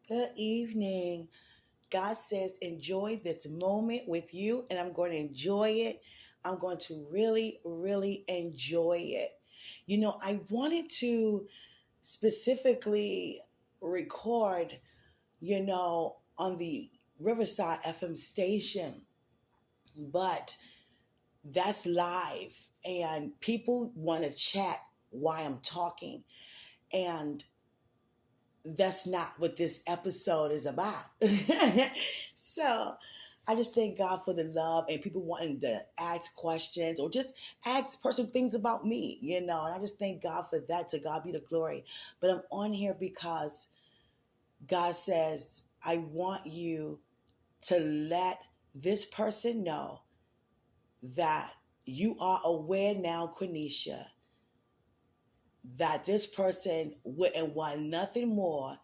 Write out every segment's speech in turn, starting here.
Good evening. God says, enjoy this moment with you, and I'm going to enjoy it. I'm going to really, really enjoy it. I wanted to specifically record, on the Riverside FM station, but that's live, and people want to chat while I'm talking. And that's not what this episode is about. So I just thank God for the love and people wanting to ask questions or just ask personal things about me. And I just thank God for that. To God be the glory. But I'm on here because God says, I want you to let this person know that you are aware now, Quenisha, that this person wouldn't want nothing more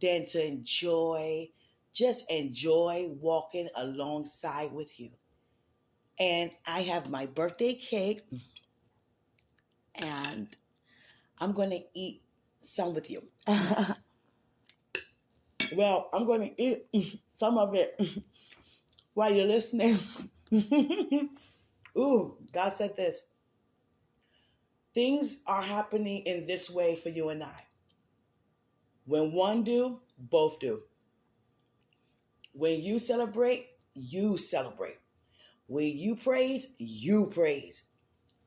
than to just enjoy walking alongside with you. And I have my birthday cake, and I'm going to eat some with you. Well, I'm going to eat some of it while you're listening. Ooh, God said this. Things are happening in this way for you and I. When one do, both do. When you celebrate, you celebrate. When you praise, you praise.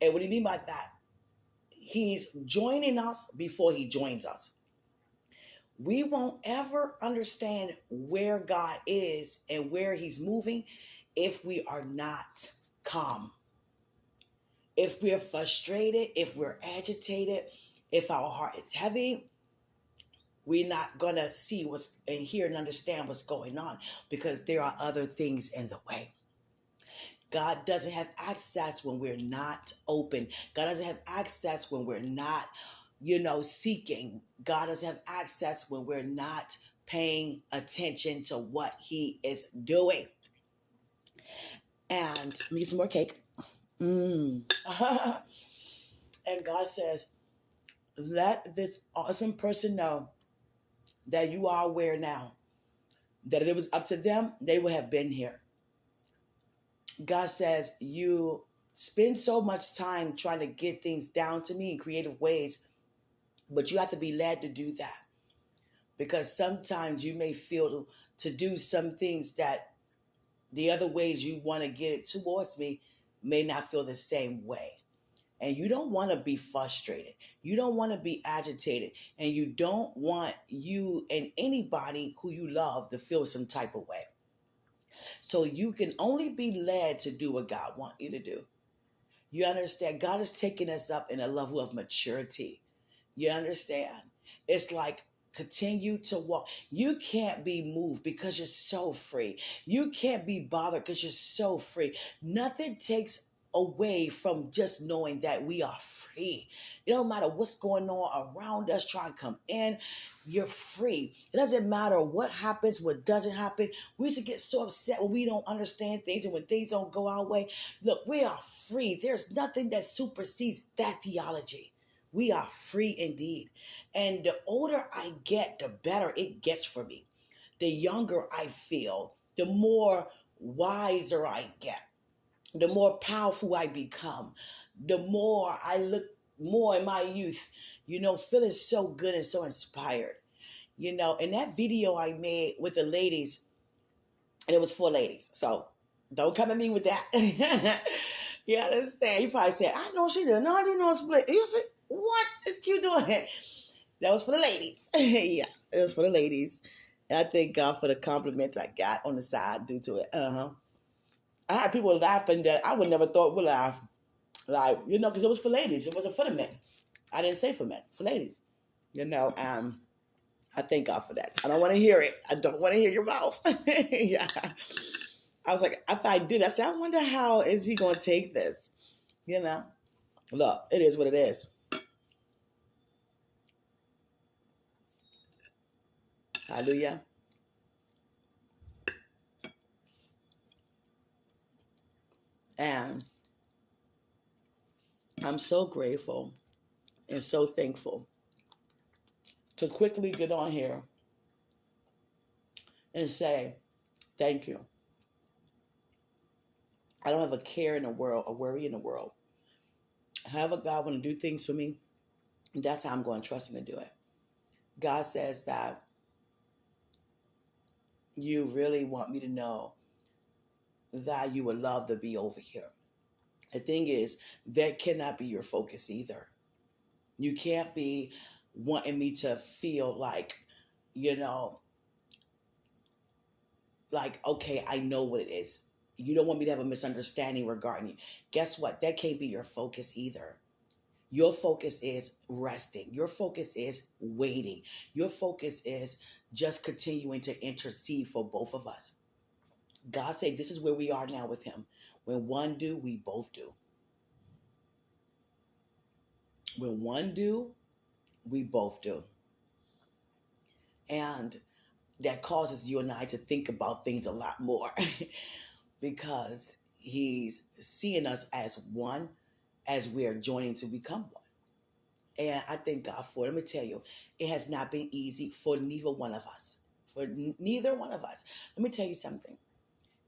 And what do you mean by that? He's joining us before he joins us. We won't ever understand where God is and where he's moving if we are not calm. If we're frustrated, if we're agitated, if our heart is heavy, we're not going to see what's and hear and understand what's going on because there are other things in the way. God doesn't have access when we're not open. God doesn't have access when we're not, seeking. God doesn't have access when we're not paying attention to what he is doing. And let me get some more cake. And God says, let this awesome person know that you are aware now. That if it was up to them, they would have been here. God says, you spend so much time trying to get things down to me in creative ways, but you have to be led to do that. Because sometimes you may feel to do some things that the other ways you want to get it towards me may not feel the same way. And you don't want to be frustrated. You don't want to be agitated. And you don't want you and anybody who you love to feel some type of way. So you can only be led to do what God wants you to do. You understand? God is taking us up in a level of maturity. You understand? It's like continue to walk. You can't be moved because you're so free. You can't be bothered because you're so free. Nothing takes away from just knowing that we are free. It don't matter what's going on around us trying to come in. You're free. It doesn't matter what happens, what doesn't happen. We used to get so upset when we don't understand things and when things don't go our way. Look, we are free. There's nothing that supersedes that theology. We are free indeed. And the older I get, the better it gets for me. The younger I feel, the more wiser I get, the more powerful I become, the more I look more in my youth, feeling so good and so inspired. And that video I made with the ladies, and it was for ladies. So don't come at me with that. You understand? You probably said, I know she did. No, I do know it's for ladies. You said, what is Q doing? That was for the ladies. Yeah, it was for the ladies. And I thank God for the compliments I got on the side due to it. I had people laughing that I would never thought would laugh. Like, because it was for ladies. It wasn't for the men. I didn't say for men, for ladies. I thank God for that. I don't want to hear it. I don't want to hear your mouth. Yeah. I was like, after I did, I said, I wonder how is he going to take this? Look, it is what it is. Hallelujah. And I'm so grateful and so thankful to quickly get on here and say, thank you. I don't have a care in the world, a worry in the world. However God want to do things for me, that's how I'm going to trust him to do it. God says that you really want me to know that you would love to be over here. The thing is, that cannot be your focus either. You can't be wanting me to feel like, you know, like, okay, I know what it is. You don't want me to have a misunderstanding regarding you. Guess what? That can't be your focus either. Your focus is resting. Your focus is waiting. Your focus is just continuing to intercede for both of us. God said this is where we are now with him. When one do, we both do. When one do, we both do. And that causes you and I to think about things a lot more because he's seeing us as one as we're joining to become one. And I thank God for it. Let me tell you, it has not been easy for neither one of us. For neither one of us. Let me tell you something.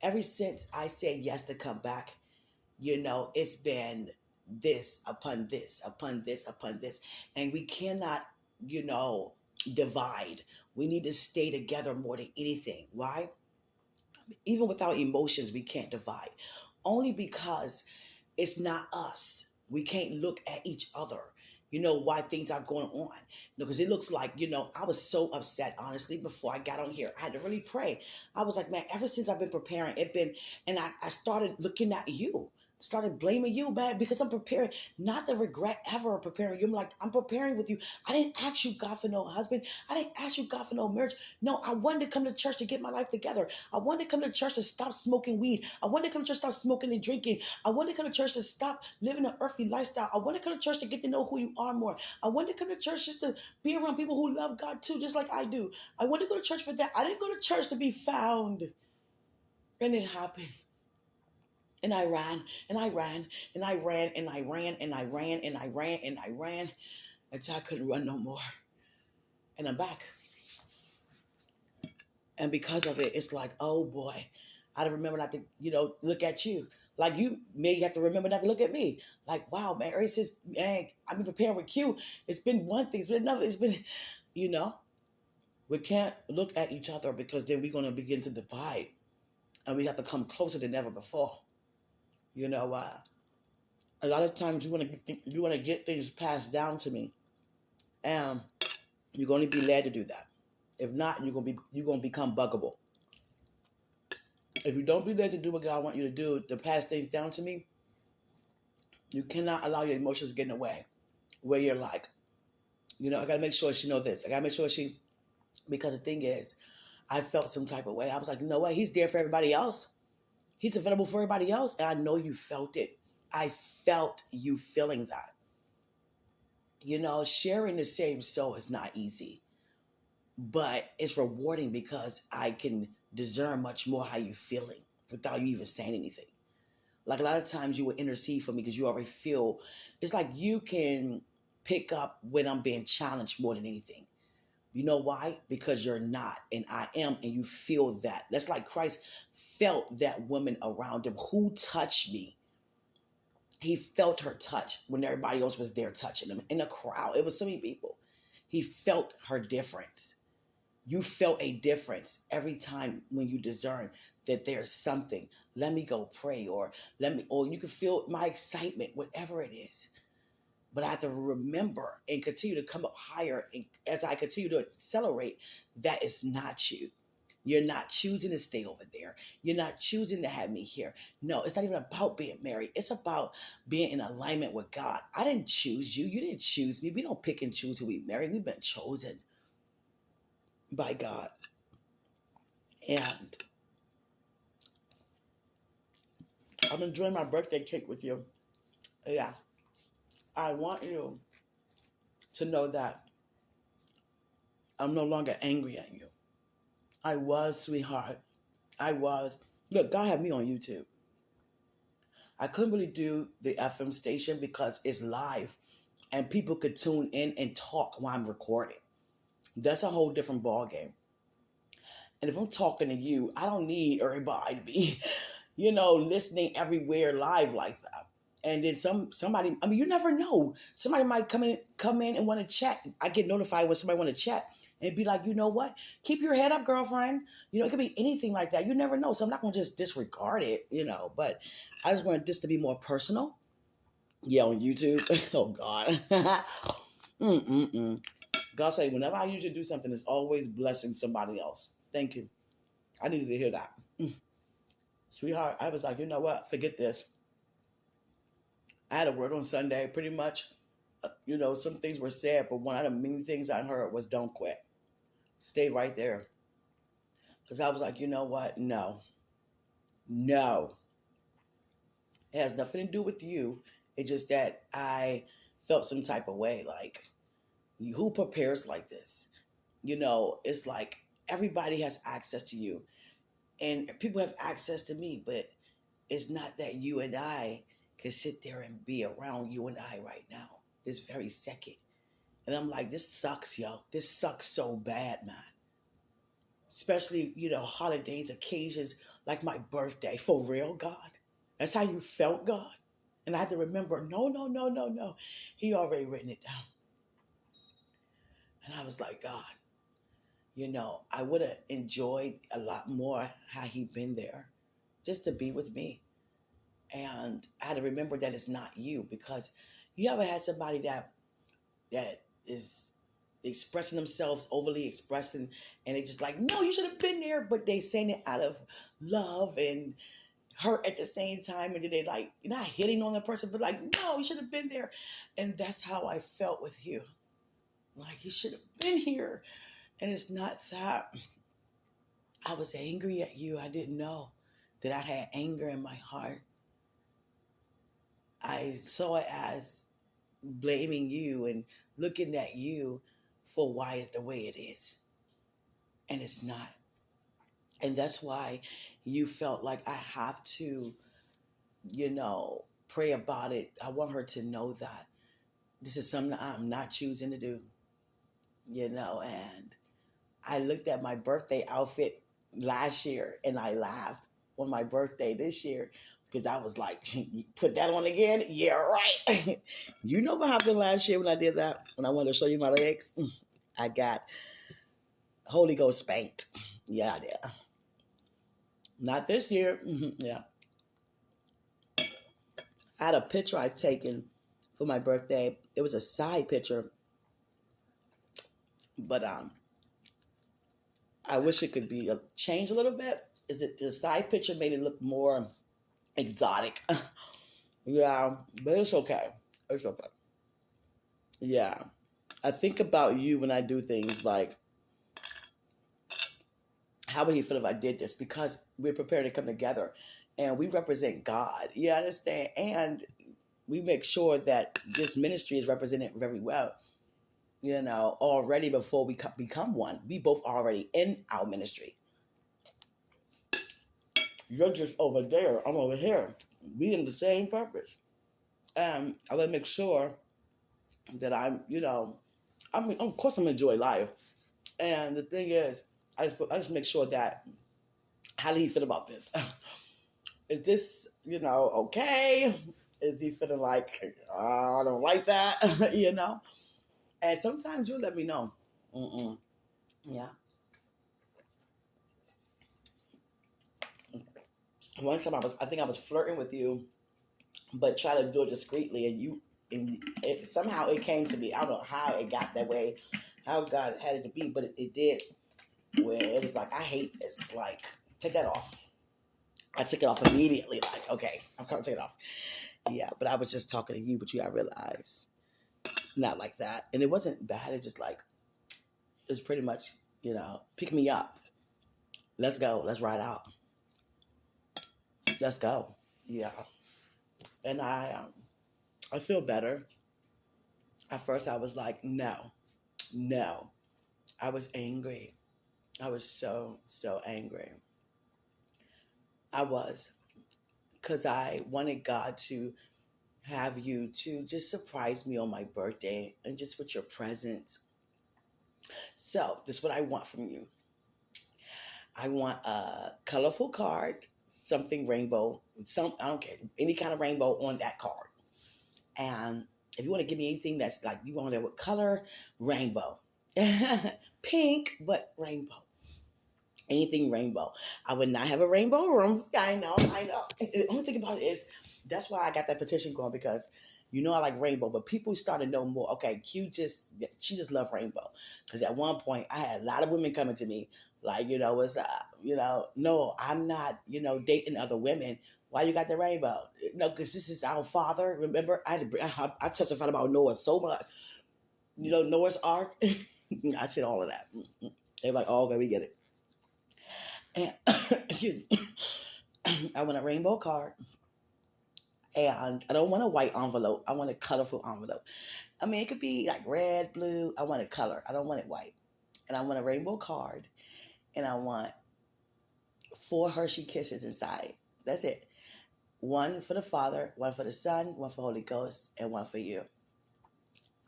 Ever since I said yes to come back, it's been this upon this, upon this, upon this. And we cannot, divide. We need to stay together more than anything. Why? Even without emotions, we can't divide. Only because it's not us. We can't look at each other. Why things are going on. Because it looks like, I was so upset, honestly, before I got on here. I had to really pray. I was like, man, ever since I've been preparing, and I started looking at you. Started blaming you, man, because I'm preparing, not the regret ever of preparing you. I'm like, I'm preparing with you. I didn't ask you, God, for no husband. I didn't ask you, God, for no marriage. No, I wanted to come to church to get my life together. I wanted to come to church to stop smoking weed. I wanted to come to church to stop smoking and drinking. I wanted to come to church to stop living an earthly lifestyle. I wanted to come to church to get to know who you are more. I wanted to come to church just to be around people who love God too, just like I do. I wanted to go to church for that. I didn't go to church to be found. And it happened. And I ran, and I ran, and I ran, and I ran, and I ran, and I ran, and I ran until I couldn't run no more. And I'm back. And because of it, it's like, oh boy, I don't remember not to, look at you. Like you may have to remember not to look at me. Like, wow, man, ever since, man, I've been preparing with Q. It's been one thing, it's been another, it's been, we can't look at each other because then we're going to begin to divide. And we have to come closer than ever before. A lot of times you want to get things passed down to me, and you're going to be led to do that. If not, you're going to become buggable. If you don't be led to do what God wants you to do, to pass things down to me, you cannot allow your emotions to get in the way. Where you're like, I got to make sure she knows this. I got to make sure because the thing is, I felt some type of way. I was like, you know what? He's there for everybody else. He's available for everybody else. And I know you felt it. I felt you feeling that. Sharing the same soul is not easy. But it's rewarding because I can discern much more how you're feeling without you even saying anything. Like a lot of times you will intercede for me because you already feel, it's like you can pick up when I'm being challenged more than anything. You know why? Because you're not, and I am, and you feel that. That's like Christ felt that woman around him who touched me. He felt her touch when everybody else was there touching him. In the crowd, it was so many people. He felt her difference. You felt a difference every time when you discern that there's something. Let me go pray, or you can feel my excitement, whatever it is. But I have to remember and continue to come up higher, and as I continue to accelerate, that it's not you. You're not choosing to stay over there. You're not choosing to have me here. No, it's not even about being married. It's about being in alignment with God. I didn't choose you. You didn't choose me. We don't pick and choose who we marry. We've been chosen by God. And I'm enjoying my birthday cake with you. Yeah. I want you to know that I'm no longer angry at you. I was, sweetheart. I was. Look, God had me on YouTube. I couldn't really do the FM station because it's live and people could tune in and talk while I'm recording. That's a whole different ball game. And if I'm talking to you, I don't need everybody to be, listening everywhere live like that. And then somebody, I mean, you never know. Somebody might come in and want to chat. I get notified when somebody want to chat and be like, you know what? Keep your head up, girlfriend. It could be anything like that. You never know. So I'm not gonna just disregard it. But I just wanted this to be more personal. Yeah, on YouTube. Oh God. Mm-mm-mm. God say, whenever I usually do something, it's always blessing somebody else. Thank you. I needed to hear that. Sweetheart, I was like, you know what? Forget this. I had a word on Sunday, pretty much. Some things were said, but one of the many things I heard was don't quit. Stay right there. Because I was like, you know what? No. No. It has nothing to do with you. It's just that I felt some type of way. Like, who prepares like this? It's like everybody has access to you. And people have access to me, but it's not that you and I can sit there and be around you and I right now, this very second. And I'm like, this sucks, yo. This sucks so bad, man. Especially, holidays, occasions like my birthday. For real, God? That's how you felt, God? And I had to remember, no, no, no, no, no. He already written it down. And I was like, God, I would have enjoyed a lot more had he been there just to be with me. And I had to remember that it's not you, because you ever had somebody that is expressing themselves, overly expressing, and they just like, no, you should have been there, but they saying it out of love and hurt at the same time, and then they like not hitting on the person, but like, no, you should have been there. And that's how I felt with you. Like, you should have been here. And it's not that I was angry at you. I didn't know that I had anger in my heart. I saw it as blaming you and looking at you for why it's the way it is. And it's not. And that's why you felt like I have to, pray about it. I want her to know that this is something I'm not choosing to do, and I looked at my birthday outfit last year and I laughed on my birthday this year because I was like, put that on again? Yeah, right. You know what happened last year when I did that? When I wanted to show you my legs? I got Holy Ghost spanked. Yeah, I did. Not this year. Yeah. I had a picture I'd taken for my birthday. It was a side picture. But I wish it could be changed a little bit. Is it the side picture made it look more exotic? Yeah, but it's okay. It's okay. Yeah. I think about you when I do things like, how would he feel if I did this? Because we're prepared to come together and we represent God. You understand? And we make sure that this ministry is represented very well, already before we become one. We both already in our ministry. You're just over there. I'm over here. We in the same purpose. And I want to make sure that of course I'm enjoy life. And the thing is, I just make sure that, how do he feel about this? Is this, okay? Is he feeling like, oh, I don't like that, And sometimes you let me know. Mm-mm. Yeah. One time I think I was flirting with you, but try to do it discreetly, and somehow it came to me. I don't know how it got that way, how God had it to be, but it did. Where it was like, I hate this. Like, take that off. I took it off immediately. Like, okay, I'm going to take it off. Yeah, but I was just talking to you, but I realized not like that. And it wasn't bad. It just like, it's pretty much, pick me up. Let's go. Let's ride out. Let's go. Yeah. And I feel better. At first I was like, no. I was angry. I was so, so angry. I was. Because I wanted God to have you to just surprise me on my birthday and just with your presence. So this is what I want from you. I want a colorful card, something rainbow, I don't care, any kind of rainbow on that card. And if you want to give me anything that's like you want it with color, rainbow, pink, but rainbow. Anything rainbow. I would not have a rainbow room. I know. The only thing about it is that's why I got that petition going because I like rainbow, but people start to know more. Okay, she just loved rainbow because at one point I had a lot of women coming to me like was no, I'm not dating other women. Why you got the rainbow? No, because this is our father. Remember, I testified about Noah so much. Noah's Ark. I said all of that. They're like, oh, okay, we get it. And excuse me, I want a rainbow card. And I don't want a white envelope. I want a colorful envelope. I mean, it could be like red, blue. I want it color. I don't want it white. And I want a rainbow card. And I want 4 Hershey Kisses inside. That's it. 1 for the Father, 1 for the Son, 1 for Holy Ghost, and 1 for you.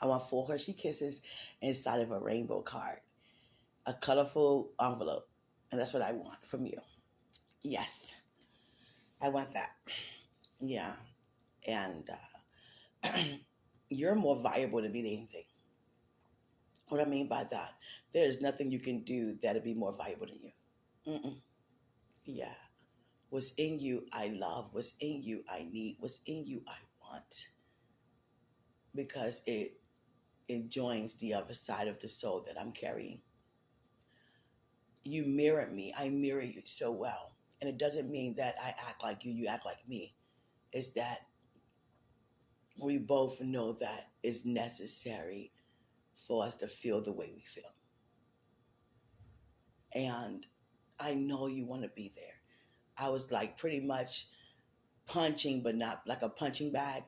I want 4 Hershey Kisses inside of a rainbow card. A colorful envelope. And that's what I want from you. Yes. I want that. Yeah. And you're more valuable to me than anything. What I mean by that, there's nothing you can do that'll be more valuable than you. Mm-mm. Yeah. What's in you, I love. What's in you, I need. What's in you, I want. Because it joins the other side of the soul that I'm carrying. You mirror me. I mirror you so well. And it doesn't mean that I act like you, you act like me. It's that we both know that it's necessary for us to feel the way we feel. And I know you want to be there. I was like pretty much punching, but not like a punching bag.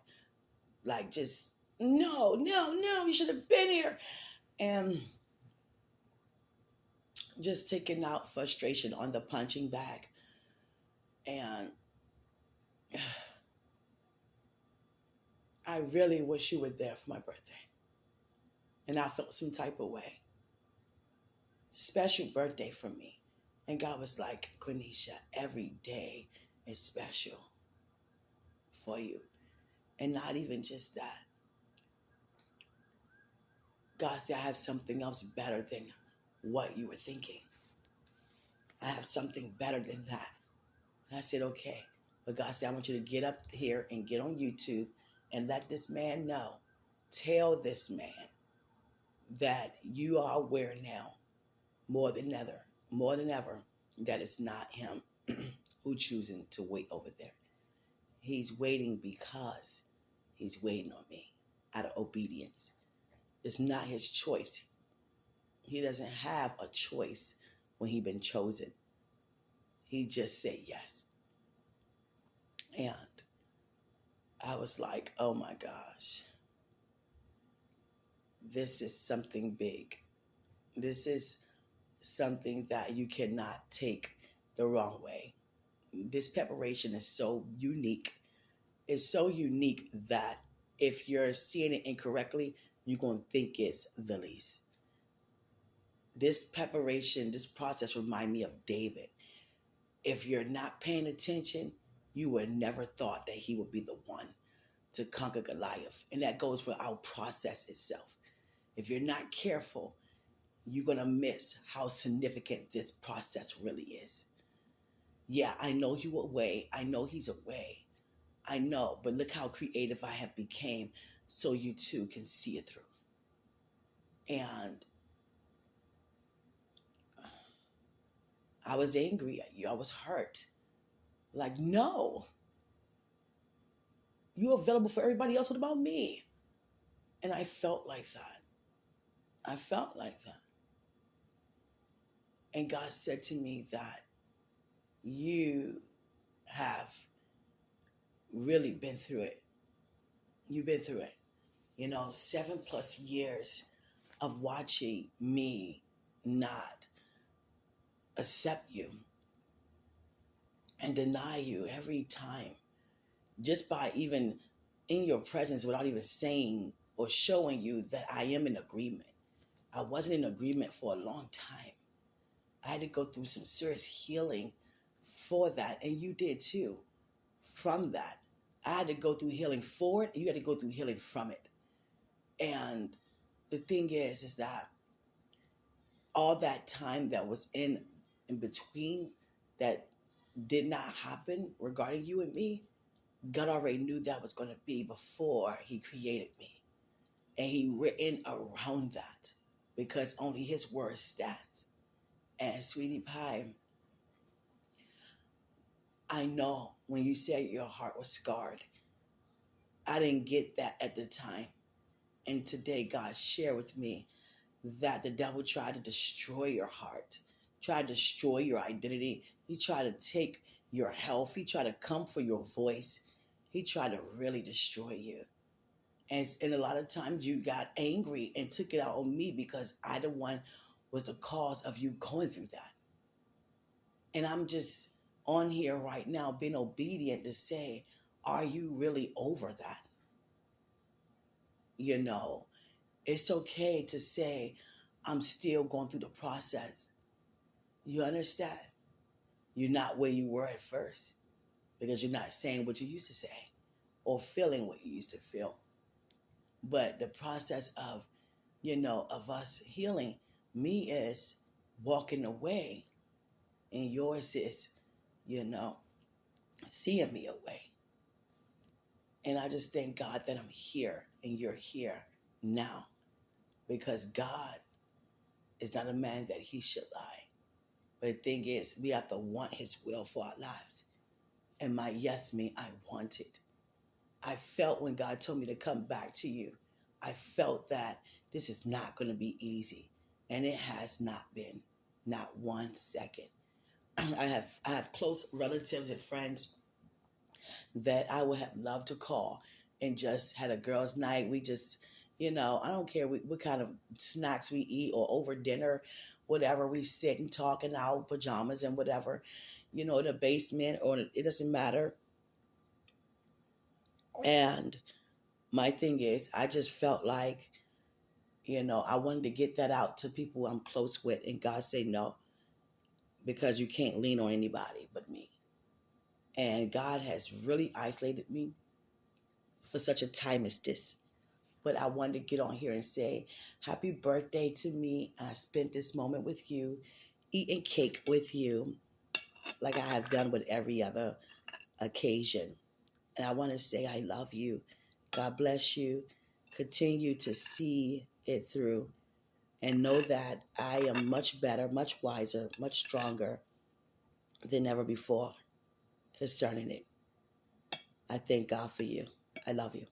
Like just, no, you should have been here. And just taking out frustration on the punching bag. And I really wish you were there for my birthday. And I felt some type of way. Special birthday for me. And God was like, Quenisha, every day is special for you. And not even just that. God said, I have something else better than what you were thinking. I have something better than that. And I said, okay. But God said, I want you to get up here and get on YouTube and let this man know. Tell this man that you are aware now more than ever, that it's not him who's choosing to wait over there. He's waiting because he's waiting on me out of obedience. It's not his choice. He doesn't have a choice when he's been chosen. He just said yes. And I was like, oh my gosh. This is something big. This is something that you cannot take the wrong way. This preparation is so unique. It's so unique that if you're seeing it incorrectly, you're going to think it's the least. This preparation, this process reminds me of David. If you're not paying attention, you would never thought that he would be the one to conquer Goliath. And that goes for our process itself. If you're not careful, you're going to miss how significant this process really is. Yeah, I know you away. I know he's away. I know, but look how creative I have became so you too can see it through. And I was angry at you. I was hurt. Like, no. You're available for everybody else. What about me? And I felt like that. And God said to me that you have really been through it. You've been through it. 7+ years of watching me not accept you and deny you every time. Just by even in your presence without even saying or showing you that I am in agreement. I wasn't in agreement for a long time. I had to go through some serious healing for that, and you did too. From that, I had to go through healing for it, and you had to go through healing from it. And the thing is that all that time that was in between that did not happen regarding you and me, God already knew that was going to be before He created me, and He written around that because only His word stands. And sweetie pie, I know when you said your heart was scarred, I didn't get that at the time. And today, God shared with me that the devil tried to destroy your heart, tried to destroy your identity. He tried to take your health. He tried to come for your voice. He tried to really destroy you. And a lot of times you got angry and took it out on me because I, the one, was the cause of you going through that. And I'm just on here right now being obedient to say, are you really over that? You know, it's okay to say, I'm still going through the process. You understand? You're not where you were at first because you're not saying what you used to say or feeling what you used to feel. But the process of, of us healing, me is walking away, and yours is, seeing me away. And I just thank God that I'm here and you're here now, because God is not a man that He should lie. But the thing is, we have to want His will for our lives. And my yes means I want it. I felt when God told me to come back to you, I felt that this is not going to be easy. And it has not been, not 1 second. I have close relatives and friends that I would have loved to call and just had a girls' night. We just, I don't care what kind of snacks we eat or over dinner, whatever. We sit and talk in our pajamas and whatever, in the basement, or it doesn't matter. And my thing is, I just felt like, I wanted to get that out to people I'm close with. And God said no, because you can't lean on anybody but me. And God has really isolated me for such a time as this. But I wanted to get on here and say happy birthday to me. I spent this moment with you, eating cake with you, like I have done with every other occasion. And I want to say I love you. God bless you. Continue to see it through, and know that I am much better, much wiser, much stronger than ever before concerning it. I thank God for you. I love you.